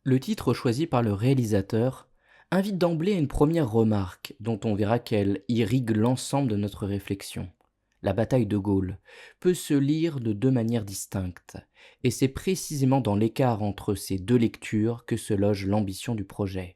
Le titre choisi par le réalisateur invite d'emblée à une première remarque dont on verra qu'elle irrigue l'ensemble de notre réflexion. La bataille de Gaulle peut se lire de deux manières distinctes, et c'est précisément dans l'écart entre ces deux lectures que se loge l'ambition du projet.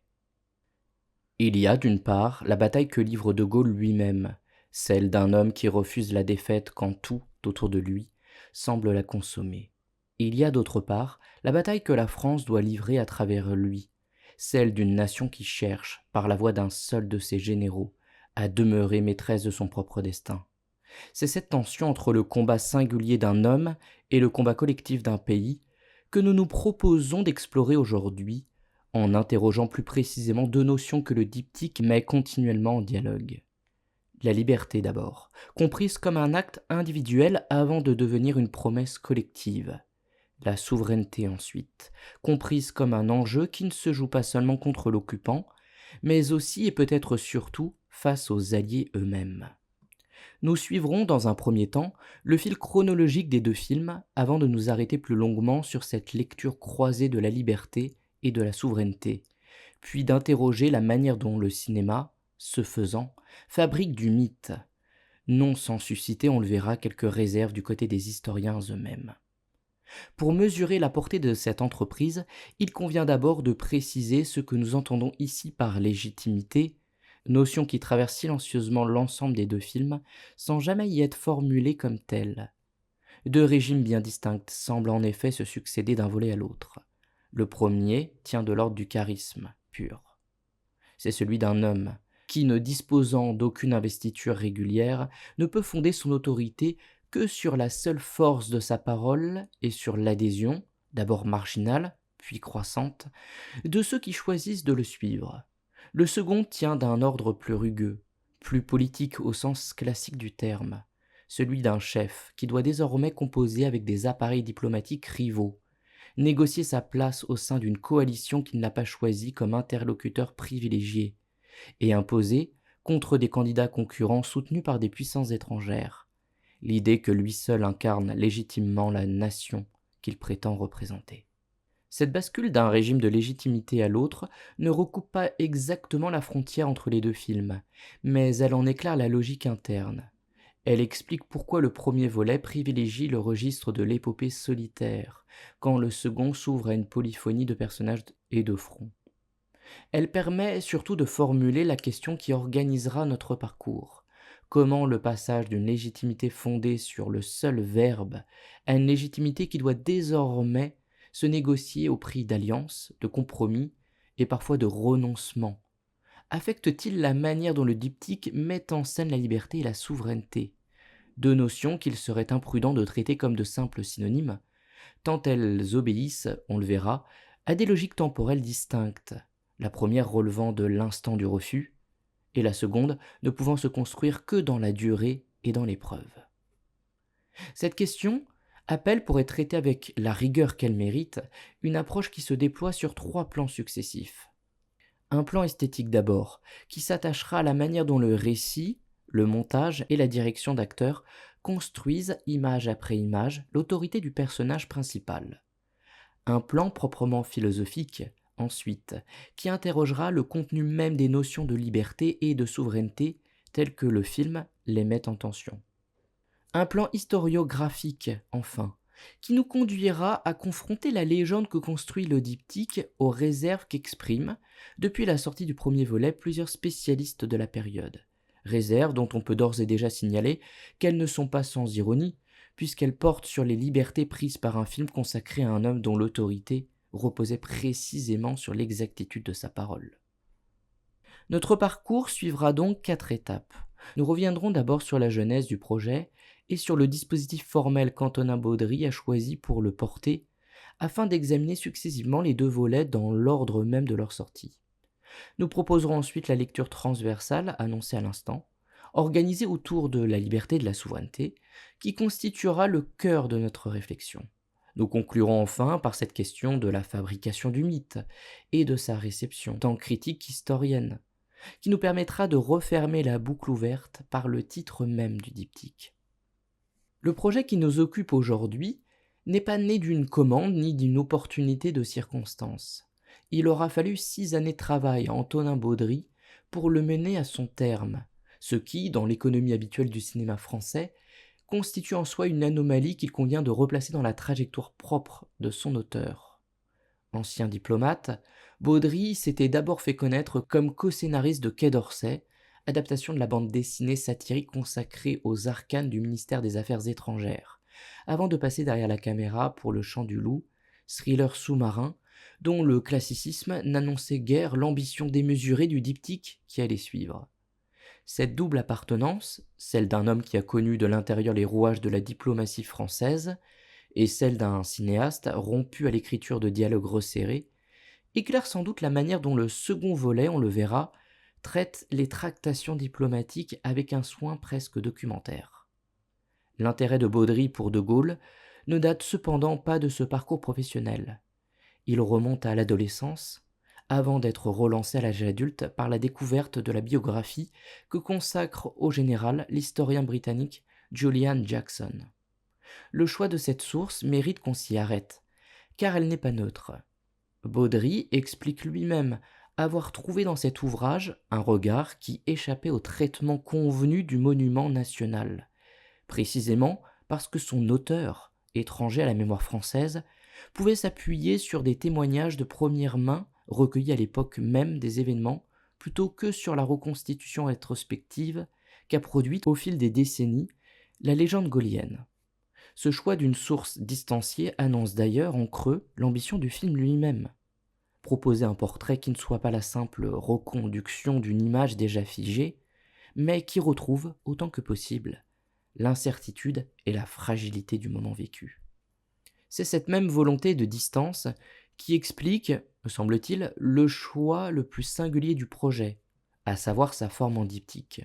Il y a d'une part la bataille que livre de Gaulle lui-même, celle d'un homme qui refuse la défaite quand tout autour de lui semble la consommer. Il y a d'autre part la bataille que la France doit livrer à travers lui, celle d'une nation qui cherche, par la voix d'un seul de ses généraux, à demeurer maîtresse de son propre destin. C'est cette tension entre le combat singulier d'un homme et le combat collectif d'un pays que nous nous proposons d'explorer aujourd'hui en interrogeant plus précisément deux notions que le diptyque met continuellement en dialogue. La liberté d'abord, comprise comme un acte individuel avant de devenir une promesse collective. La souveraineté ensuite, comprise comme un enjeu qui ne se joue pas seulement contre l'occupant, mais aussi et peut-être surtout face aux alliés eux-mêmes. Nous suivrons dans un premier temps le fil chronologique des deux films avant de nous arrêter plus longuement sur cette lecture croisée de la liberté et de la souveraineté, puis d'interroger la manière dont le cinéma, ce faisant, fabrique du mythe, non sans susciter, on le verra, quelques réserves du côté des historiens eux-mêmes. Pour mesurer la portée de cette entreprise, il convient d'abord de préciser ce que nous entendons ici par légitimité, notion qui traverse silencieusement l'ensemble des deux films sans jamais y être formulée comme telle. Deux régimes bien distincts semblent en effet se succéder d'un volet à l'autre. Le premier tient de l'ordre du charisme pur. C'est celui d'un homme qui, ne disposant d'aucune investiture régulière, ne peut fonder son autorité que sur la seule force de sa parole et sur l'adhésion, d'abord marginale, puis croissante, de ceux qui choisissent de le suivre. Le second tient d'un ordre plus rugueux, plus politique au sens classique du terme, celui d'un chef qui doit désormais composer avec des appareils diplomatiques rivaux, négocier sa place au sein d'une coalition qu'il n'a pas choisie comme interlocuteur privilégié, et imposer contre des candidats concurrents soutenus par des puissances étrangères, l'idée que lui seul incarne légitimement la nation qu'il prétend représenter. Cette bascule d'un régime de légitimité à l'autre ne recoupe pas exactement la frontière entre les deux films, mais elle en éclaire la logique interne. Elle explique pourquoi le premier volet privilégie le registre de l'épopée solitaire, quand le second s'ouvre à une polyphonie de personnages et de fronts. Elle permet surtout de formuler la question qui organisera notre parcours. Comment le passage d'une légitimité fondée sur le seul verbe à une légitimité qui doit désormais se négocier au prix d'alliances, de compromis et parfois de renoncements affecte-t-il la manière dont le diptyque met en scène la liberté et la souveraineté, deux notions qu'il serait imprudent de traiter comme de simples synonymes, tant elles obéissent, on le verra, à des logiques temporelles distinctes, la première relevant de l'instant du refus, et la seconde ne pouvant se construire que dans la durée et dans l'épreuve. Cette question appelle, pour être traitée avec la rigueur qu'elle mérite, une approche qui se déploie sur trois plans successifs. Un plan esthétique d'abord, qui s'attachera à la manière dont le récit, le montage et la direction d'acteurs construisent, image après image, l'autorité du personnage principal. Un plan proprement philosophique, ensuite, qui interrogera le contenu même des notions de liberté et de souveraineté telles que le film les met en tension. Un plan historiographique, enfin, qui nous conduira à confronter la légende que construit le diptyque aux réserves qu'expriment, depuis la sortie du premier volet, plusieurs spécialistes de la période. Réserves dont on peut d'ores et déjà signaler qu'elles ne sont pas sans ironie, puisqu'elles portent sur les libertés prises par un film consacré à un homme dont l'autorité reposait précisément sur l'exactitude de sa parole. Notre parcours suivra donc 4 étapes. Nous reviendrons d'abord sur la genèse du projet et sur le dispositif formel qu'Antonin Baudry a choisi pour le porter, afin d'examiner successivement les deux volets dans l'ordre même de leur sortie. Nous proposerons ensuite la lecture transversale annoncée à l'instant, organisée autour de la liberté et de la souveraineté, qui constituera le cœur de notre réflexion. Nous conclurons enfin par cette question de la fabrication du mythe et de sa réception, tant critique qu'historienne, qui nous permettra de refermer la boucle ouverte par le titre même du diptyque. Le projet qui nous occupe aujourd'hui n'est pas né d'une commande ni d'une opportunité de circonstance. Il aura fallu 6 années de travail à Antonin Baudry pour le mener à son terme, ce qui, dans l'économie habituelle du cinéma français, constitue en soi une anomalie qu'il convient de replacer dans la trajectoire propre de son auteur. Ancien diplomate, Baudry s'était d'abord fait connaître comme co-scénariste de Quai d'Orsay, adaptation de la bande dessinée satirique consacrée aux arcanes du ministère des Affaires étrangères, avant de passer derrière la caméra pour Le Chant du Loup, thriller sous-marin, dont le classicisme n'annonçait guère l'ambition démesurée du diptyque qui allait suivre. Cette double appartenance, celle d'un homme qui a connu de l'intérieur les rouages de la diplomatie française, et celle d'un cinéaste rompu à l'écriture de dialogues resserrés, éclaire sans doute la manière dont le second volet, on le verra, traite les tractations diplomatiques avec un soin presque documentaire. L'intérêt de Baudry pour De Gaulle ne date cependant pas de ce parcours professionnel. Il remonte à l'adolescence, avant d'être relancé à l'âge adulte par la découverte de la biographie que consacre au général l'historien britannique Julian Jackson. Le choix de cette source mérite qu'on s'y arrête, car elle n'est pas neutre. Baudry explique lui-même avoir trouvé dans cet ouvrage un regard qui échappait au traitement convenu du monument national, précisément parce que son auteur, étranger à la mémoire française, pouvait s'appuyer sur des témoignages de première main recueillis à l'époque même des événements, plutôt que sur la reconstitution rétrospective qu'a produite au fil des décennies la légende gaullienne. Ce choix d'une source distanciée annonce d'ailleurs en creux l'ambition du film lui-même. Proposer un portrait qui ne soit pas la simple reconduction d'une image déjà figée, mais qui retrouve, autant que possible, l'incertitude et la fragilité du moment vécu. C'est cette même volonté de distance qui explique, me semble-t-il, le choix le plus singulier du projet, à savoir sa forme en diptyque.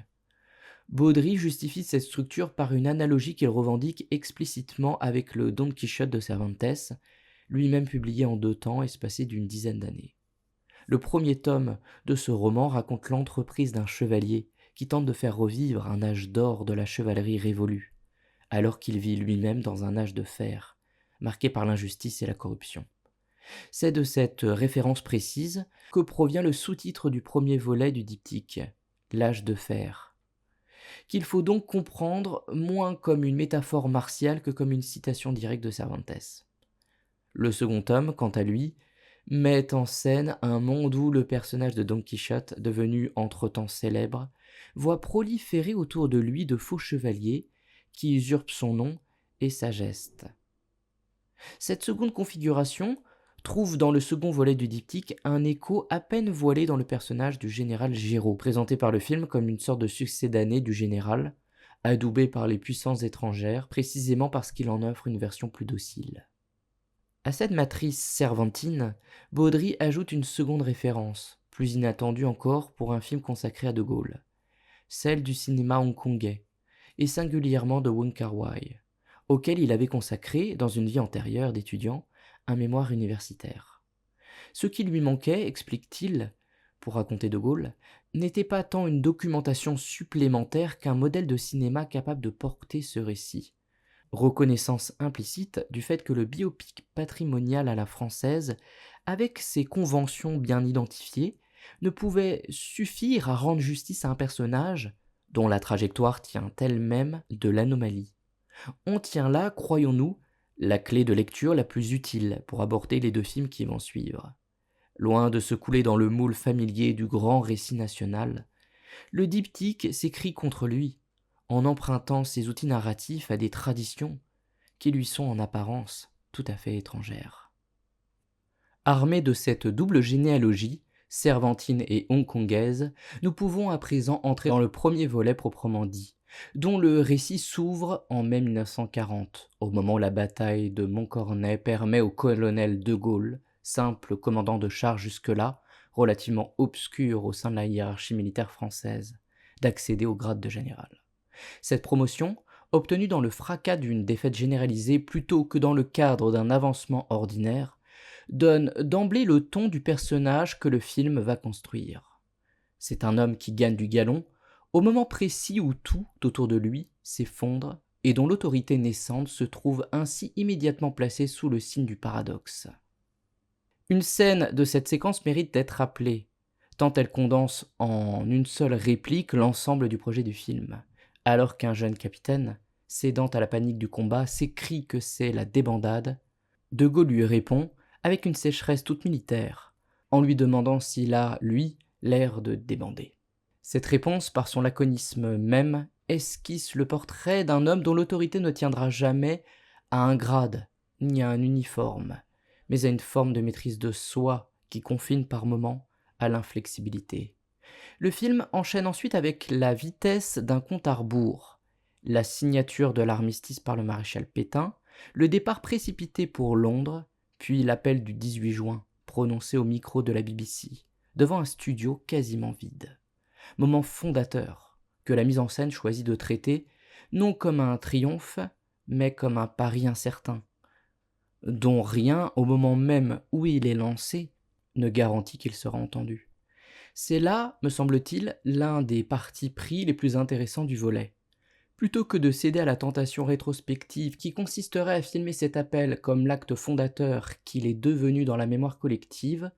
Baudry justifie cette structure par une analogie qu'il revendique explicitement avec le Don Quichotte de Cervantes, lui-même publié en 2 temps espacés d'une dizaine d'années. Le premier tome de ce roman raconte l'entreprise d'un chevalier qui tente de faire revivre un âge d'or de la chevalerie révolue, alors qu'il vit lui-même dans un âge de fer, marqué par l'injustice et la corruption. C'est de cette référence précise que provient le sous-titre du premier volet du diptyque, l'âge de fer, qu'il faut donc comprendre moins comme une métaphore martiale que comme une citation directe de Cervantes. Le second tome, quant à lui, met en scène un monde où le personnage de Don Quichotte, devenu entre-temps célèbre, voit proliférer autour de lui de faux chevaliers qui usurpent son nom et sa geste. Cette seconde configuration trouve dans le second volet du diptyque un écho à peine voilé dans le personnage du général Giraud, présenté par le film comme une sorte de succédané du général, adoubé par les puissances étrangères, précisément parce qu'il en offre une version plus docile. À cette matrice cervantine, Baudry ajoute une seconde référence, plus inattendue encore pour un film consacré à De Gaulle, celle du cinéma hongkongais, et singulièrement de Wong Kar-wai, auquel il avait consacré, dans une vie antérieure d'étudiant, un mémoire universitaire. Ce qui lui manquait, explique-t-il, pour raconter De Gaulle, n'était pas tant une documentation supplémentaire qu'un modèle de cinéma capable de porter ce récit. Reconnaissance implicite du fait que le biopic patrimonial à la française, avec ses conventions bien identifiées, ne pouvait suffire à rendre justice à un personnage dont la trajectoire tient elle-même de l'anomalie. On tient là, croyons-nous, la clé de lecture la plus utile pour aborder les 2 films qui vont suivre. Loin de se couler dans le moule familier du grand récit national, le diptyque s'écrie contre lui, en empruntant ses outils narratifs à des traditions qui lui sont en apparence tout à fait étrangères. Armés de cette double généalogie, cervantine et hongkongaise, nous pouvons à présent entrer dans le premier volet proprement dit, dont le récit s'ouvre en mai 1940, au moment où la bataille de Montcornet permet au colonel de Gaulle, simple commandant de char jusque-là, relativement obscur au sein de la hiérarchie militaire française, d'accéder au grade de général. Cette promotion, obtenue dans le fracas d'une défaite généralisée plutôt que dans le cadre d'un avancement ordinaire, donne d'emblée le ton du personnage que le film va construire. C'est un homme qui gagne du galon, au moment précis où tout autour de lui s'effondre et dont l'autorité naissante se trouve ainsi immédiatement placée sous le signe du paradoxe. Une scène de cette séquence mérite d'être rappelée, tant elle condense en une seule réplique l'ensemble du projet du film. Alors qu'un jeune capitaine, cédant à la panique du combat, s'écrie que c'est la débandade, De Gaulle lui répond avec une sécheresse toute militaire, en lui demandant s'il a, lui, l'air de débander. Cette réponse, par son laconisme même, esquisse le portrait d'un homme dont l'autorité ne tiendra jamais à un grade, ni à un uniforme, mais à une forme de maîtrise de soi qui confine par moments à l'inflexibilité. Le film enchaîne ensuite avec la vitesse d'un compte à rebours, la signature de l'armistice par le maréchal Pétain, le départ précipité pour Londres, puis l'appel du 18 juin, prononcé au micro de la BBC, devant un studio quasiment vide. Moment fondateur que la mise en scène choisit de traiter non comme un triomphe, mais comme un pari incertain, dont rien, au moment même où il est lancé, ne garantit qu'il sera entendu. C'est là, me semble-t-il, l'un des partis pris les plus intéressants du volet. Plutôt que de céder à la tentation rétrospective qui consisterait à filmer cet appel comme l'acte fondateur qu'il est devenu dans la mémoire collective,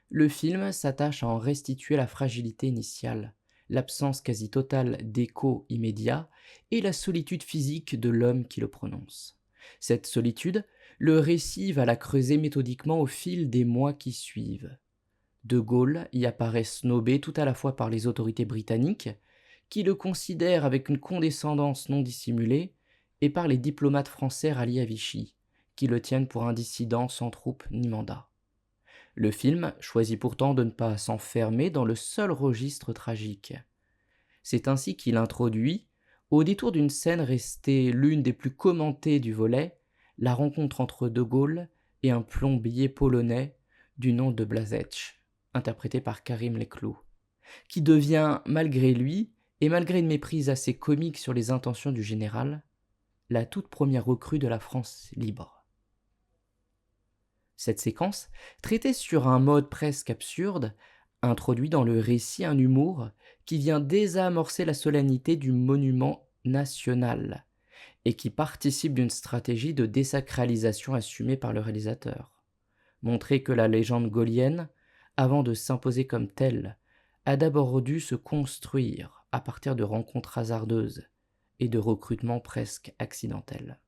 le film s'attache à en restituer la fragilité initiale, l'absence quasi totale d'écho immédiat et la solitude physique de l'homme qui le prononce. Cette solitude, le récit va la creuser méthodiquement au fil des mois qui suivent. De Gaulle y apparaît snobé tout à la fois par les autorités britanniques, qui le considèrent avec une condescendance non dissimulée, et par les diplomates français ralliés à Vichy, qui le tiennent pour un dissident sans troupes ni mandat. Le film choisit pourtant de ne pas s'enfermer dans le seul registre tragique. C'est ainsi qu'il introduit, au détour d'une scène restée l'une des plus commentées du volet, la rencontre entre De Gaulle et un plombier polonais du nom de Blazecz, interprété par Karim Leclou, qui devient, malgré lui, et malgré une méprise assez comique sur les intentions du général, la toute première recrue de la France libre. Cette séquence, traitée sur un mode presque absurde, introduit dans le récit un humour qui vient désamorcer la solennité du monument national et qui participe d'une stratégie de désacralisation assumée par le réalisateur. Montrer que la légende gaulienne, avant de s'imposer comme telle, a d'abord dû se construire à partir de rencontres hasardeuses et de recrutements presque accidentels.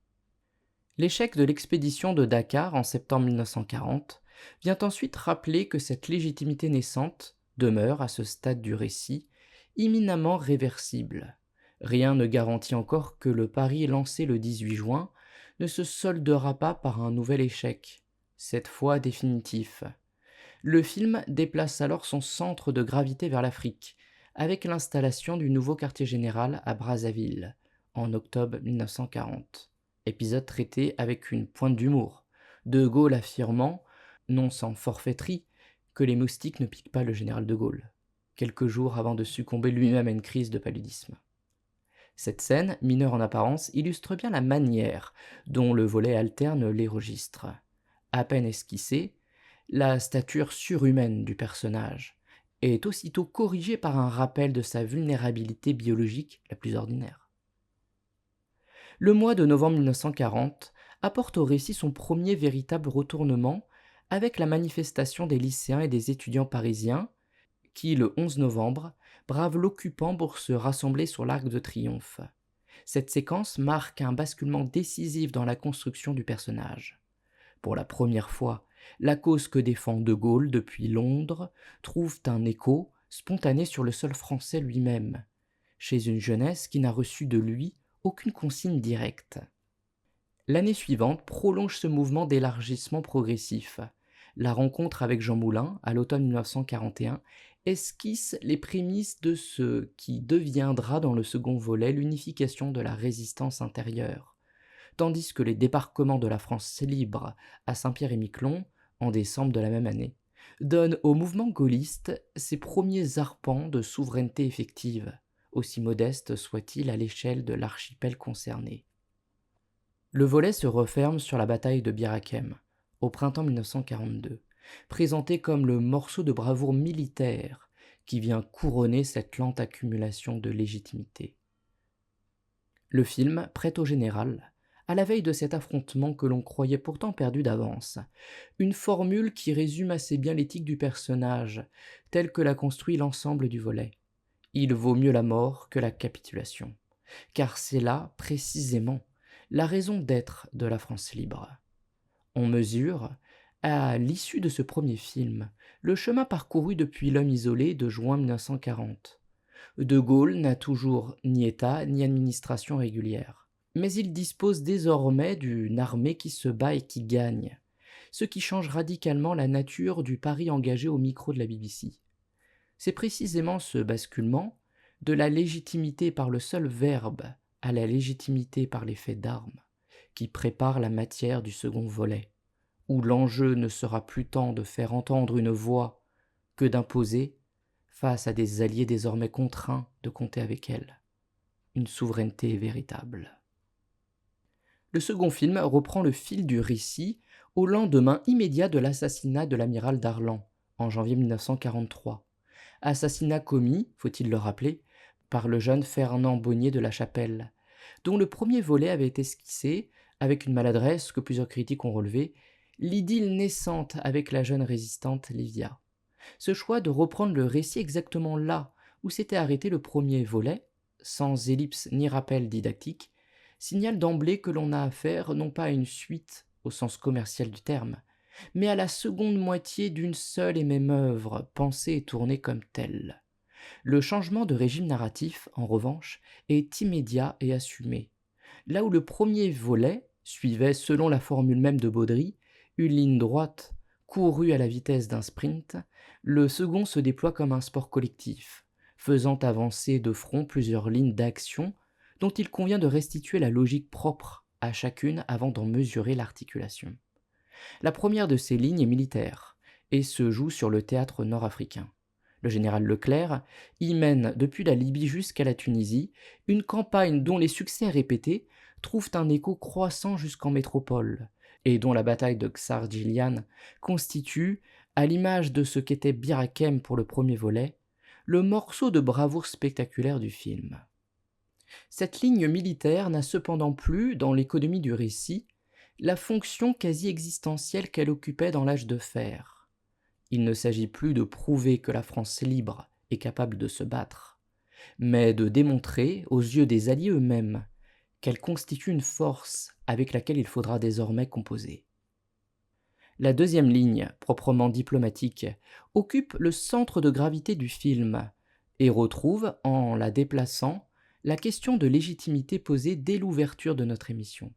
L'échec de l'expédition de Dakar en septembre 1940 vient ensuite rappeler que cette légitimité naissante demeure, à ce stade du récit, éminemment réversible. Rien ne garantit encore que le pari lancé le 18 juin ne se soldera pas par un nouvel échec, cette fois définitif. Le film déplace alors son centre de gravité vers l'Afrique, avec l'installation du nouveau quartier général à Brazzaville, en octobre 1940. Épisode traité avec une pointe d'humour, De Gaulle affirmant, non sans forfaiterie, que les moustiques ne piquent pas le général de Gaulle, quelques jours avant de succomber lui-même à une crise de paludisme. Cette scène, mineure en apparence, illustre bien la manière dont le volet alterne les registres. À peine esquissée, la stature surhumaine du personnage est aussitôt corrigée par un rappel de sa vulnérabilité biologique la plus ordinaire. Le mois de novembre 1940 apporte au récit son premier véritable retournement avec la manifestation des lycéens et des étudiants parisiens qui, le 11 novembre, bravent l'occupant pour se rassembler sur l'Arc de Triomphe. Cette séquence marque un basculement décisif dans la construction du personnage. Pour la première fois, la cause que défend De Gaulle depuis Londres trouve un écho spontané sur le sol français lui-même, chez une jeunesse qui n'a reçu de lui aucune consigne directe. L'année suivante prolonge ce mouvement d'élargissement progressif. La rencontre avec Jean Moulin, à l'automne 1941, esquisse les prémices de ce qui deviendra dans le second volet l'unification de la résistance intérieure, tandis que les débarquements de la France libre à Saint-Pierre-et-Miquelon, en décembre de la même année, donnent au mouvement gaulliste ses premiers arpents de souveraineté effective, aussi modeste soit-il à l'échelle de l'archipel concerné. Le volet se referme sur la bataille de Bir Hakeim, au printemps 1942, présenté comme le morceau de bravoure militaire qui vient couronner cette lente accumulation de légitimité. Le film prête au général, à la veille de cet affrontement que l'on croyait pourtant perdu d'avance. Une formule qui résume assez bien l'éthique du personnage, telle que l'a construit l'ensemble du volet. Il vaut mieux la mort que la capitulation, car c'est là, précisément, la raison d'être de la France libre. On mesure, à l'issue de ce premier film, le chemin parcouru depuis L'homme isolé de juin 1940. De Gaulle n'a toujours ni État ni administration régulière. Mais il dispose désormais d'une armée qui se bat et qui gagne, ce qui change radicalement la nature du pari engagé au micro de la BBC. C'est précisément ce basculement, de la légitimité par le seul verbe à la légitimité par les faits d'armes, qui prépare la matière du second volet, où l'enjeu ne sera plus tant de faire entendre une voix que d'imposer, face à des alliés désormais contraints de compter avec elle, une souveraineté véritable. Le second film reprend le fil du récit au lendemain immédiat de l'assassinat de l'amiral Darlan, en janvier 1943. Assassinat commis, faut-il le rappeler, par le jeune Fernand Bonnier de la Chapelle, dont le premier volet avait esquissé, avec une maladresse que plusieurs critiques ont relevée, l'idylle naissante avec la jeune résistante Livia. Ce choix de reprendre le récit exactement là où s'était arrêté le premier volet, sans ellipse ni rappel didactique, signale d'emblée que l'on a affaire non pas à une suite au sens commercial du terme, mais à la seconde moitié d'une seule et même œuvre, pensée et tournée comme telle. Le changement de régime narratif, en revanche, est immédiat et assumé. Là où le premier volet suivait, selon la formule même de Baudry, une ligne droite courue à la vitesse d'un sprint, le second se déploie comme un sport collectif, faisant avancer de front plusieurs lignes d'action dont il convient de restituer la logique propre à chacune avant d'en mesurer l'articulation. La première de ces lignes est militaire et se joue sur le théâtre nord-africain. Le général Leclerc y mène, depuis la Libye jusqu'à la Tunisie, une campagne dont les succès répétés trouvent un écho croissant jusqu'en métropole, et dont la bataille de Ksar-Djilian constitue, à l'image de ce qu'était Bir Hakeim pour le premier volet, le morceau de bravoure spectaculaire du film. Cette ligne militaire n'a cependant plus, dans l'économie du récit, la fonction quasi existentielle qu'elle occupait dans l'âge de fer. Il ne s'agit plus de prouver que la France libre est capable de se battre, mais de démontrer, aux yeux des Alliés eux-mêmes, qu'elle constitue une force avec laquelle il faudra désormais composer. La deuxième ligne, proprement diplomatique, occupe le centre de gravité du film et retrouve, en la déplaçant, la question de légitimité posée dès l'ouverture de notre émission.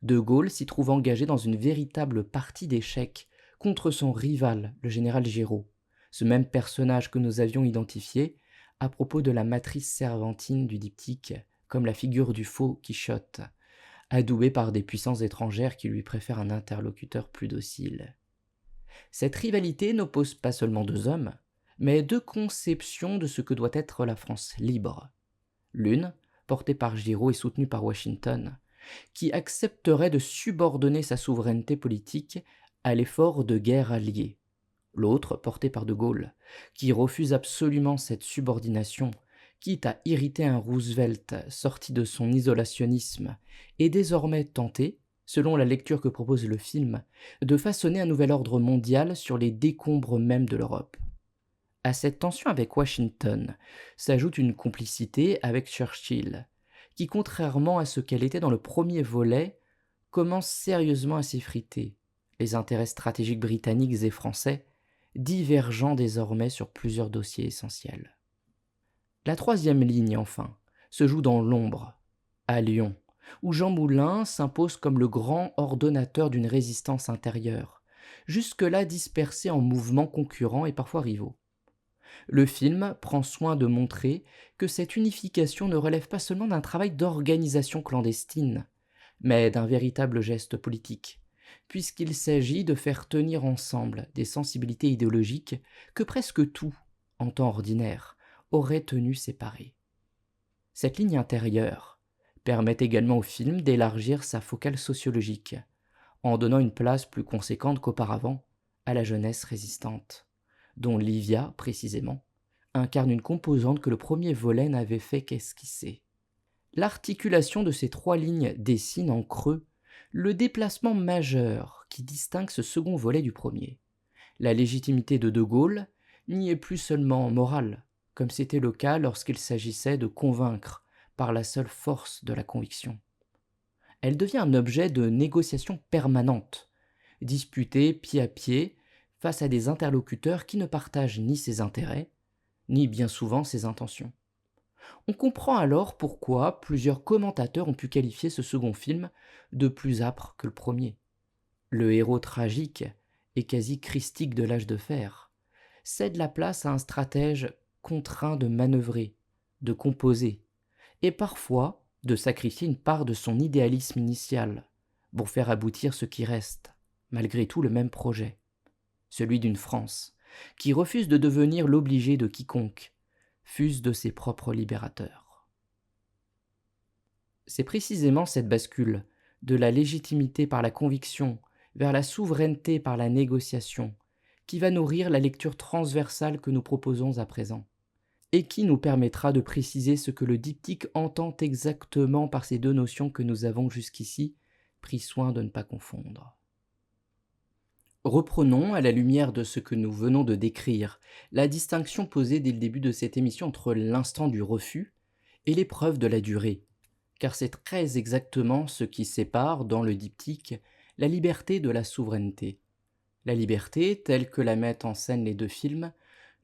De Gaulle s'y trouve engagé dans une véritable partie d'échecs contre son rival, le général Giraud, ce même personnage que nous avions identifié à propos de la matrice cervantine du diptyque, comme la figure du faux Quichotte, adoubé par des puissances étrangères qui lui préfèrent un interlocuteur plus docile. Cette rivalité n'oppose pas seulement deux hommes, mais deux conceptions de ce que doit être la France libre. L'une, portée par Giraud et soutenue par Washington, qui accepterait de subordonner sa souveraineté politique à l'effort de guerre allié. L'autre, portée par de Gaulle, qui refuse absolument cette subordination, quitte à irriter un Roosevelt sorti de son isolationnisme et désormais tenté, selon la lecture que propose le film, de façonner un nouvel ordre mondial sur les décombres même de l'Europe. À cette tension avec Washington s'ajoute une complicité avec Churchill, qui, contrairement à ce qu'elle était dans le premier volet, commence sérieusement à s'effriter, les intérêts stratégiques britanniques et français divergeant désormais sur plusieurs dossiers essentiels. La troisième ligne, enfin, se joue dans l'ombre, à Lyon, où Jean Moulin s'impose comme le grand ordonnateur d'une résistance intérieure, jusque-là dispersée en mouvements concurrents et parfois rivaux. Le film prend soin de montrer que cette unification ne relève pas seulement d'un travail d'organisation clandestine, mais d'un véritable geste politique, puisqu'il s'agit de faire tenir ensemble des sensibilités idéologiques que presque tout, en temps ordinaire, aurait tenu séparées. Cette ligne intérieure permet également au film d'élargir sa focale sociologique, en donnant une place plus conséquente qu'auparavant à la jeunesse résistante, dont Livia, précisément, incarne une composante que le premier volet n'avait fait qu'esquisser. L'articulation de ces trois lignes dessine en creux le déplacement majeur qui distingue ce second volet du premier. La légitimité de De Gaulle n'y est plus seulement morale, comme c'était le cas lorsqu'il s'agissait de convaincre par la seule force de la conviction. Elle devient un objet de négociation permanente, disputée pied à pied face à des interlocuteurs qui ne partagent ni ses intérêts, ni bien souvent ses intentions. On comprend alors pourquoi plusieurs commentateurs ont pu qualifier ce second film de plus âpre que le premier. Le héros tragique et quasi christique de l'âge de fer cède la place à un stratège contraint de manœuvrer, de composer, et parfois de sacrifier une part de son idéalisme initial pour faire aboutir ce qui reste, malgré tout le même projet, celui d'une France qui refuse de devenir l'obligé de quiconque, fût-ce de ses propres libérateurs. C'est précisément cette bascule de la légitimité par la conviction vers la souveraineté par la négociation qui va nourrir la lecture transversale que nous proposons à présent, et qui nous permettra de préciser ce que le diptyque entend exactement par ces deux notions que nous avons jusqu'ici pris soin de ne pas confondre. Reprenons, à la lumière de ce que nous venons de décrire, la distinction posée dès le début de cette émission entre l'instant du refus et l'épreuve de la durée, car c'est très exactement ce qui sépare, dans le diptyque, la liberté de la souveraineté. La liberté, telle que la mettent en scène les deux films,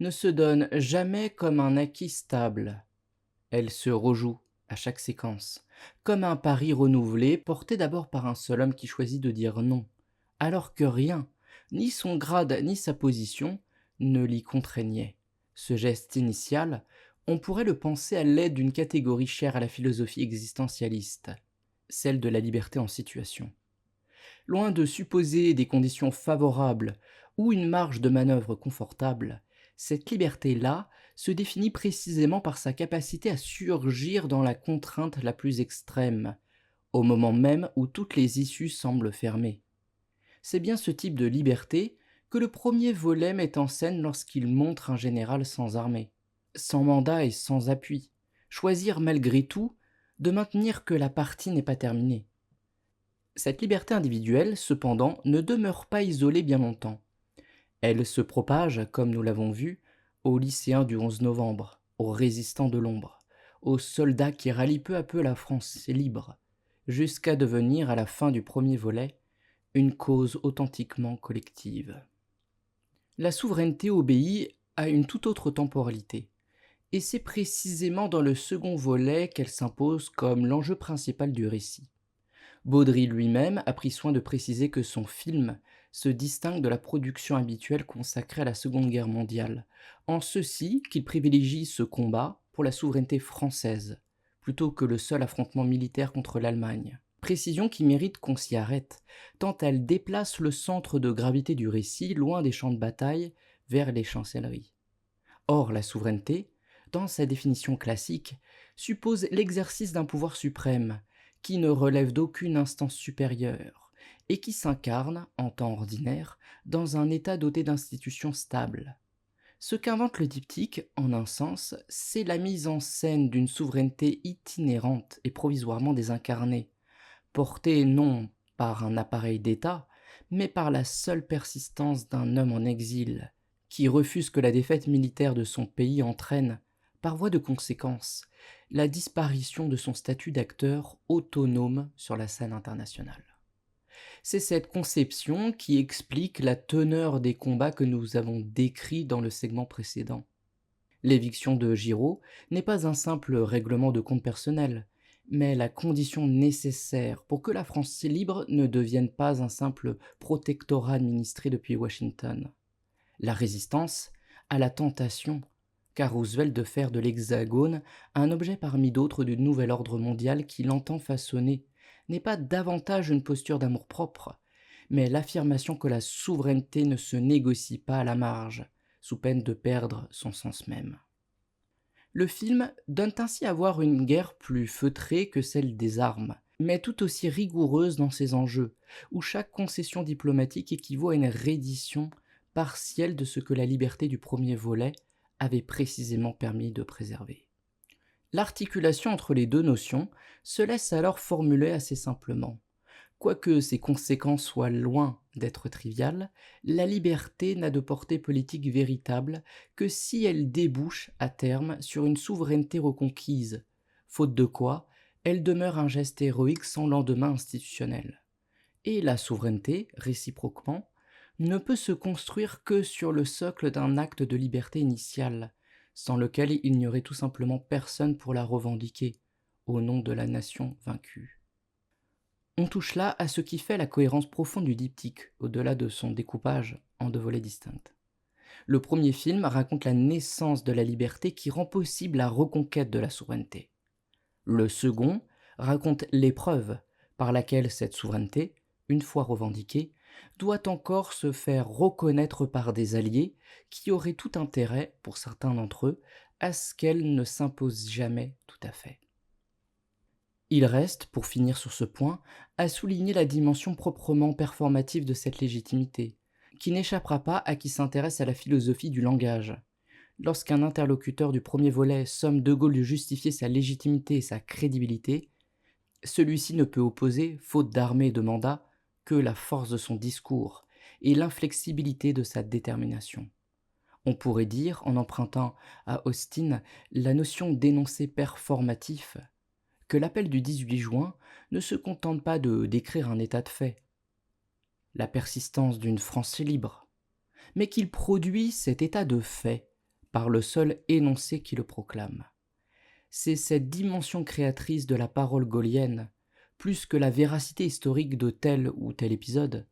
ne se donne jamais comme un acquis stable. Elle se rejoue à chaque séquence, comme un pari renouvelé porté d'abord par un seul homme qui choisit de dire non, alors que rien, ni son grade ni sa position, ne l'y contraignait. Ce geste initial, on pourrait le penser à l'aide d'une catégorie chère à la philosophie existentialiste, celle de la liberté en situation. Loin de supposer des conditions favorables ou une marge de manœuvre confortable, cette liberté-là se définit précisément par sa capacité à surgir dans la contrainte la plus extrême, au moment même où toutes les issues semblent fermées. C'est bien ce type de liberté que le premier volet met en scène lorsqu'il montre un général sans armée, sans mandat et sans appui, choisir malgré tout de maintenir que la partie n'est pas terminée. Cette liberté individuelle, cependant, ne demeure pas isolée bien longtemps. Elle se propage, comme nous l'avons vu, aux lycéens du 11 novembre, aux résistants de l'ombre, aux soldats qui rallient peu à peu la France libre, jusqu'à devenir, à la fin du premier volet, une cause authentiquement collective. La souveraineté obéit à une toute autre temporalité, et c'est précisément dans le second volet qu'elle s'impose comme l'enjeu principal du récit. Baudry lui-même a pris soin de préciser que son film se distingue de la production habituelle consacrée à la Seconde Guerre mondiale, en ceci qu'il privilégie ce combat pour la souveraineté française, plutôt que le seul affrontement militaire contre l'Allemagne. Précision qui mérite qu'on s'y arrête, tant elle déplace le centre de gravité du récit loin des champs de bataille vers les chancelleries. Or, la souveraineté, dans sa définition classique, suppose l'exercice d'un pouvoir suprême, qui ne relève d'aucune instance supérieure, et qui s'incarne, en temps ordinaire, dans un état doté d'institutions stables. Ce qu'invente le diptyque, en un sens, c'est la mise en scène d'une souveraineté itinérante et provisoirement désincarnée, portée non par un appareil d'État, mais par la seule persistance d'un homme en exil, qui refuse que la défaite militaire de son pays entraîne, par voie de conséquence, la disparition de son statut d'acteur autonome sur la scène internationale. C'est cette conception qui explique la teneur des combats que nous avons décrits dans le segment précédent. L'éviction de Giraud n'est pas un simple règlement de compte personnel, mais la condition nécessaire pour que la France libre ne devienne pas un simple protectorat administré depuis Washington. La résistance à la tentation qu'a Roosevelt de faire de l'Hexagone un objet parmi d'autres du nouvel ordre mondial qu'il entend façonner n'est pas davantage une posture d'amour-propre, mais l'affirmation que la souveraineté ne se négocie pas à la marge, sous peine de perdre son sens même. Le film donne ainsi à voir une guerre plus feutrée que celle des armes, mais tout aussi rigoureuse dans ses enjeux, où chaque concession diplomatique équivaut à une reddition partielle de ce que la liberté du premier volet avait précisément permis de préserver. L'articulation entre les deux notions se laisse alors formuler assez simplement. Quoique ses conséquences soient loin d'être triviales, la liberté n'a de portée politique véritable que si elle débouche à terme sur une souveraineté reconquise, faute de quoi elle demeure un geste héroïque sans lendemain institutionnel. Et la souveraineté, réciproquement, ne peut se construire que sur le socle d'un acte de liberté initiale, sans lequel il n'y aurait tout simplement personne pour la revendiquer, au nom de la nation vaincue. On touche là à ce qui fait la cohérence profonde du diptyque, au-delà de son découpage en deux volets distincts. Le premier film raconte la naissance de la liberté qui rend possible la reconquête de la souveraineté. Le second raconte l'épreuve par laquelle cette souveraineté, une fois revendiquée, doit encore se faire reconnaître par des alliés qui auraient tout intérêt, pour certains d'entre eux, à ce qu'elle ne s'impose jamais tout à fait. Il reste, pour finir sur ce point, à souligner la dimension proprement performative de cette légitimité, qui n'échappera pas à qui s'intéresse à la philosophie du langage. Lorsqu'un interlocuteur du premier volet somme De Gaulle de justifier sa légitimité et sa crédibilité, celui-ci ne peut opposer, faute d'armée et de mandat, que la force de son discours et l'inflexibilité de sa détermination. On pourrait dire, en empruntant à Austin la notion d'énoncé performatif, que l'appel du 18 juin ne se contente pas de décrire un état de fait, la persistance d'une France libre, mais qu'il produit cet état de fait par le seul énoncé qui le proclame. C'est cette dimension créatrice de la parole gaullienne, plus que la véracité historique de tel ou tel épisode,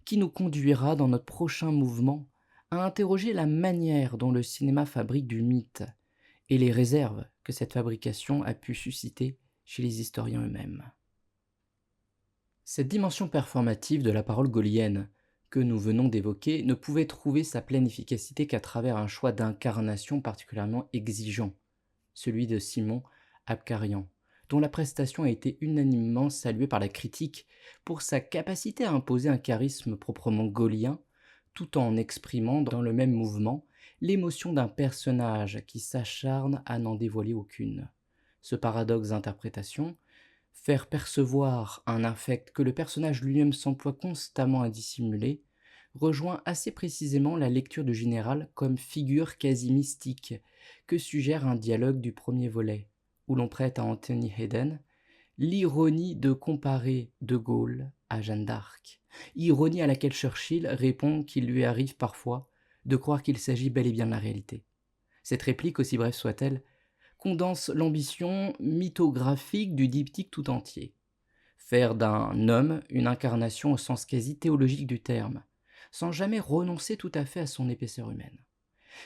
qui nous conduira dans notre prochain mouvement à interroger la manière dont le cinéma fabrique du mythe et les réserves que cette fabrication a pu susciter chez les historiens eux-mêmes. Cette dimension performative de la parole gaullienne que nous venons d'évoquer ne pouvait trouver sa pleine efficacité qu'à travers un choix d'incarnation particulièrement exigeant, celui de Simon Abkarian, dont la prestation a été unanimement saluée par la critique pour sa capacité à imposer un charisme proprement gaullien, tout en exprimant dans le même mouvement l'émotion d'un personnage qui s'acharne à n'en dévoiler aucune. Ce paradoxe d'interprétation, faire percevoir un affect que le personnage lui-même s'emploie constamment à dissimuler, rejoint assez précisément la lecture du général comme figure quasi mystique que suggère un dialogue du premier volet, où l'on prête à Anthony Hayden l'ironie de comparer De Gaulle à Jeanne d'Arc, ironie à laquelle Churchill répond qu'il lui arrive parfois de croire qu'il s'agit bel et bien de la réalité. Cette réplique, aussi brève soit-elle, condense l'ambition mythographique du diptyque tout entier. Faire d'un homme une incarnation au sens quasi théologique du terme, sans jamais renoncer tout à fait à son épaisseur humaine.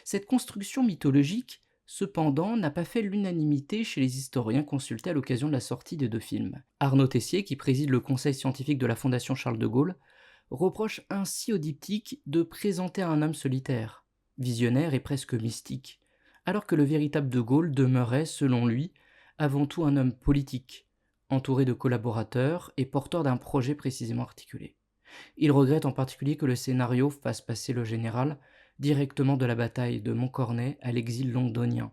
Cette construction mythologique, cependant, n'a pas fait l'unanimité chez les historiens consultés à l'occasion de la sortie des deux films. Arnaud Tessier, qui préside le conseil scientifique de la Fondation Charles de Gaulle, reproche ainsi au diptyque de présenter un homme solitaire, visionnaire et presque mystique, alors que le véritable De Gaulle demeurait, selon lui, avant tout un homme politique, entouré de collaborateurs et porteur d'un projet précisément articulé. Il regrette en particulier que le scénario fasse passer le général directement de la bataille de Montcornet à l'exil londonien,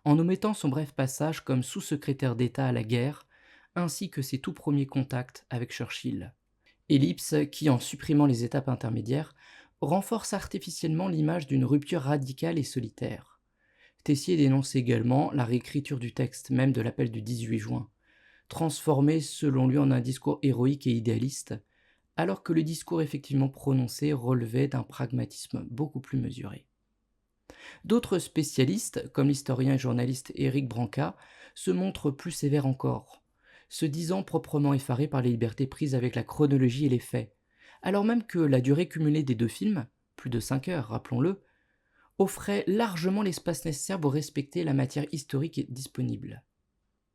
en omettant son bref passage comme sous-secrétaire d'État à la guerre, ainsi que ses tout premiers contacts avec Churchill. Ellipse qui, en supprimant les étapes intermédiaires, renforce artificiellement l'image d'une rupture radicale et solitaire. Tessier dénonce également la réécriture du texte même de l'appel du 18 juin, transformé selon lui en un discours héroïque et idéaliste, alors que le discours effectivement prononcé relevait d'un pragmatisme beaucoup plus mesuré. D'autres spécialistes, comme l'historien et journaliste Éric Branca, se montrent plus sévères encore, se disant proprement effarés par les libertés prises avec la chronologie et les faits, alors même que la durée cumulée des deux films, plus de 5 heures, rappelons-le, offrait largement l'espace nécessaire pour respecter la matière historique disponible.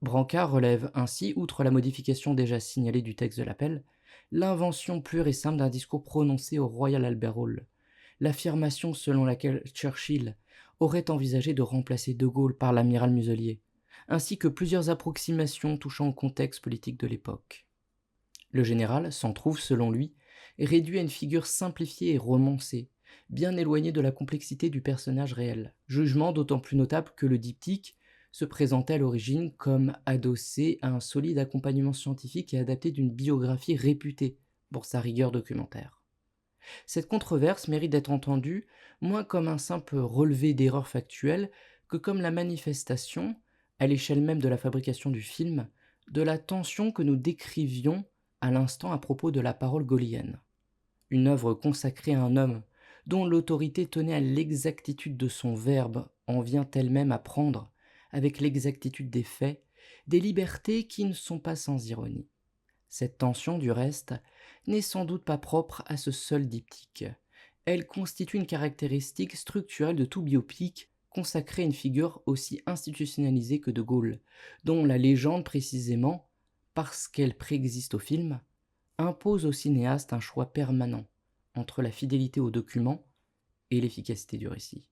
Branca relève ainsi, outre la modification déjà signalée du texte de l'appel, l'invention pure et simple d'un discours prononcé au Royal Albert Hall, l'affirmation selon laquelle Churchill aurait envisagé de remplacer De Gaulle par l'amiral Muselier, ainsi que plusieurs approximations touchant au contexte politique de l'époque. Le général s'en trouve, selon lui, réduit à une figure simplifiée et romancée, bien éloignée de la complexité du personnage réel. Jugement d'autant plus notable que le diptyque se présentait à l'origine comme adossé à un solide accompagnement scientifique et adapté d'une biographie réputée pour sa rigueur documentaire. Cette controverse mérite d'être entendue moins comme un simple relevé d'erreurs factuelles que comme la manifestation, à l'échelle même de la fabrication du film, de la tension que nous décrivions à l'instant à propos de la parole gaullienne. Une œuvre consacrée à un homme dont l'autorité tenait à l'exactitude de son verbe en vient elle-même à prendre, avec l'exactitude des faits, des libertés qui ne sont pas sans ironie. Cette tension, du reste, n'est sans doute pas propre à ce seul diptyque. Elle constitue une caractéristique structurelle de tout biopic consacré à une figure aussi institutionnalisée que De Gaulle, dont la légende précisément, parce qu'elle préexiste au film, impose au cinéaste un choix permanent entre la fidélité au document et l'efficacité du récit.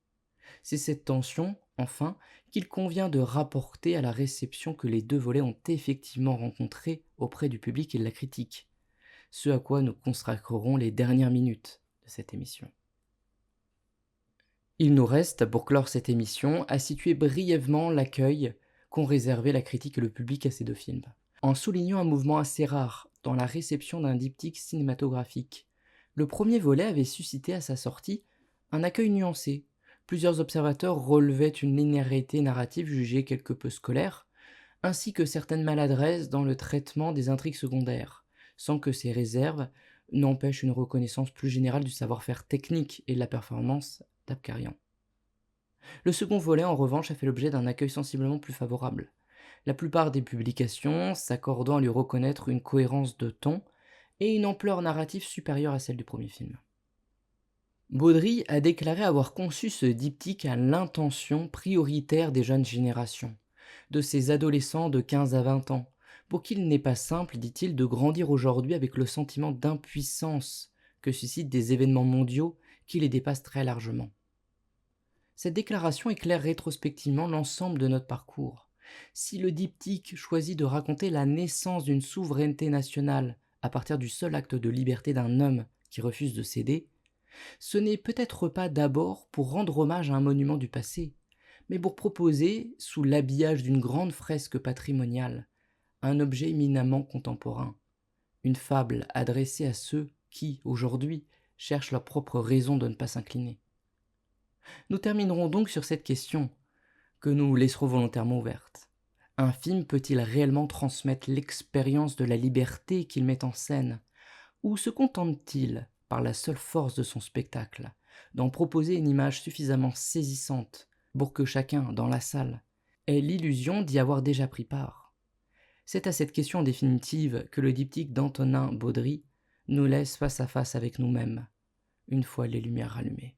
C'est cette tension, enfin, qu'il convient de rapporter à la réception que les deux volets ont effectivement rencontrée auprès du public et de la critique, ce à quoi nous consacrerons les dernières minutes de cette émission. Il nous reste, pour clore cette émission, à situer brièvement l'accueil qu'ont réservé la critique et le public à ces deux films, en soulignant un mouvement assez rare dans la réception d'un diptyque cinématographique. Le premier volet avait suscité à sa sortie un accueil nuancé. Plusieurs observateurs relevaient une linéarité narrative jugée quelque peu scolaire, ainsi que certaines maladresses dans le traitement des intrigues secondaires, sans que ces réserves n'empêchent une reconnaissance plus générale du savoir-faire technique et de la performance d'Abkarian. Le second volet, en revanche, a fait l'objet d'un accueil sensiblement plus favorable, la plupart des publications s'accordant à lui reconnaître une cohérence de ton et une ampleur narrative supérieure à celle du premier film. Baudry a déclaré avoir conçu ce diptyque à l'intention prioritaire des jeunes générations, de ces adolescents de 15 à 20 ans, pour qu'il n'est pas simple, dit-il, de grandir aujourd'hui avec le sentiment d'impuissance que suscitent des événements mondiaux qui les dépassent très largement. Cette déclaration éclaire rétrospectivement l'ensemble de notre parcours. Si le diptyque choisit de raconter la naissance d'une souveraineté nationale à partir du seul acte de liberté d'un homme qui refuse de céder, ce n'est peut-être pas d'abord pour rendre hommage à un monument du passé, mais pour proposer, sous l'habillage d'une grande fresque patrimoniale, un objet éminemment contemporain, une fable adressée à ceux qui, aujourd'hui, cherchent leur propre raison de ne pas s'incliner. Nous terminerons donc sur cette question, que nous laisserons volontairement ouverte. Un film peut-il réellement transmettre l'expérience de la liberté qu'il met en scène, ou se contente-t-il, par la seule force de son spectacle, d'en proposer une image suffisamment saisissante pour que chacun, dans la salle, ait l'illusion d'y avoir déjà pris part? C'est à cette question définitive que le diptyque d'Antonin Baudry nous laisse face à face avec nous-mêmes, une fois les lumières allumées.